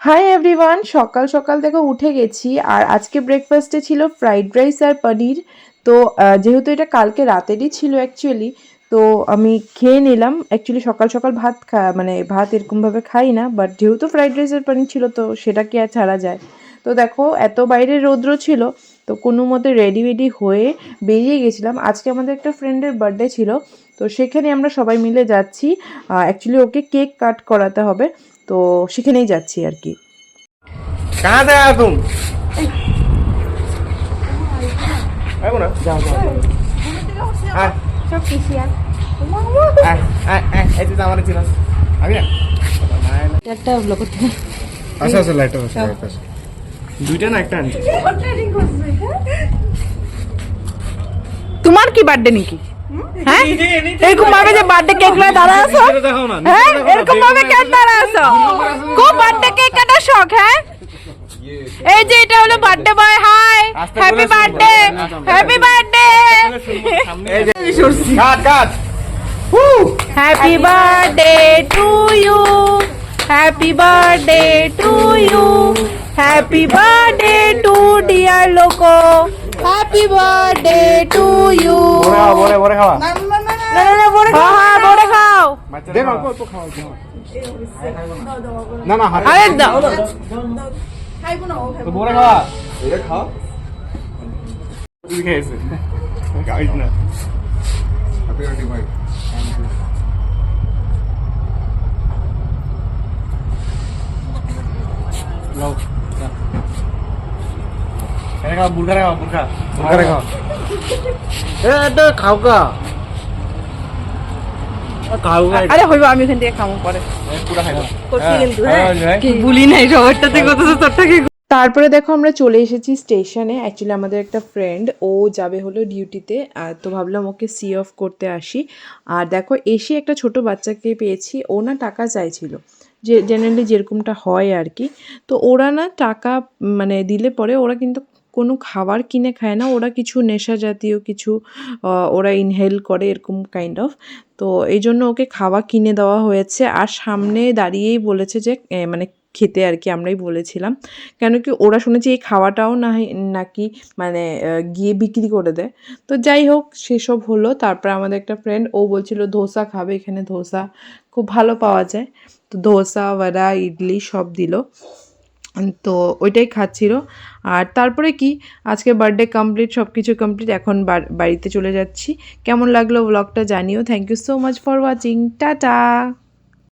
Hi everyone, সকাল সকাল থেকে উঠে গেছি। আর আজকে ব্রেকফাস্টে ছিল ফ্রাইড রাইস আর পনির। তো যেহেতু এটা কালকে রাতেরই ছিল অ্যাকচুয়ালি, তো আমি খেয়ে নিলাম। অ্যাকচুয়ালি সকাল সকাল মানে ভাত এরকমভাবে খাই না, বাট যেহেতু ফ্রাইড রাইস আর পনির ছিল তো সেটা কি আর ছাড়া যায়। তো দেখো এত বাইরে রৌদ্র ছিল, তো কোনো মতে রেডি হয়ে বেরিয়ে গেছিলাম। আজকে আমাদের একটা ফ্রেন্ডের বার্থডে ছিল, তো সেখানে আমরা সবাই মিলে যাচ্ছি। অ্যাকচুয়ালি ওকে কেক কাট করাতে হবে, তো সেখানেই যাচ্ছি আর কি। कहाँ से आया तुम? आयो ना जाओ जाओ আয় সব কিসিয়ার আয় আয় আয় এই যে আমার ছিল আবি না একটা ব্লগ করতে আসো আসো লাইট আসো লাইট আসো দুইটা না একটা আনছি তোমার কি বার্থডে নাকি? হ্যাঁ এরকম ভাবে যে বার্থডে কেক লয়ে দাঁড়া আছো, হ্যাঁ এরকম ভাবে কেক দাঁড়া আছো, খুব বার্থডে কেক কাটার শখ। হ্যাঁ এই যে এটা হলো birthday boy. Hi happy birthday, happy birthday, এই যে cut cut happy birthday to you, happy birthday to you, happy birthday to dear লোকো, হ্যাপি বার্থডে টু ইউ। বড়ে বড়ে খাওয়া না না না বড়ে খাও, হ্যাঁ বড়ে খাও। দে না অল্প খাওয়া না না হাতে আরে দাও তো বড়ে খাওয়া এটা খাও তুই খেয়েছে গাইস না হ্যাপি বার্থডে ভাই লাও এনে খাও বুরখা খাও বুরখা খাও এটা খাওগা খাওগা আরে হইব, আমি ওখান থেকে খামো পরে পুরো খাইবা করছি কিন্তু। হ্যাঁ ভুলি নাই সবারটাতে কত তোরটাকে। তারপরে দেখো আমরা চলে এসেছি স্টেশনে। অ্যাকচুয়ালি আমাদের একটা ফ্রেন্ড ও যাবে হলো ডিউটিতে, তো ভাবলাম ওকে সি অফ করতে আসি। আর দেখো এসে একটা ছোট বাচ্চাকে পেয়েছি, ও না টাকা চাইছিল, যে জেনারেলি যেরকমটা হয় আর কি। তো ওরা না টাকা মানে দিলে পরে ওরা কিন্তু কোনো খাবার কিনে খায় না, ওরা কিছু নেশা জাতীয় কিছু ওরা ইনহেল করে এরকম কাইন্ড অফ। তো এই জন্য ওকে খাওয়া কিনে দেওয়া হয়েছে, আর সামনে দাঁড়িয়েই বলেছে যে মানে খেতে আর কি, আমরাই বলেছিলাম। কেন কি ওরা শুনেছি এই খাওয়াটাও নাকি মানে গিয়ে বিক্রি করে দেয়। তো যাই হোক সেসব হলো। তারপর আমাদের একটা ফ্রেন্ড ও বলছিল ধোসা খাবে, এখানে ধোসা খুব ভালো পাওয়া যায়। তো ধোসা বড়া ইডলি সব দিল, তো ওইটাই খাচ্ছিল। আর তারপরে কি আজকে বার্থডে কমপ্লিট, সব কিছু কমপ্লিট, এখন বাড়িতে চলে যাচ্ছি। কেমন লাগলো ব্লগটা জানিও। Thank you so much for watching, tata.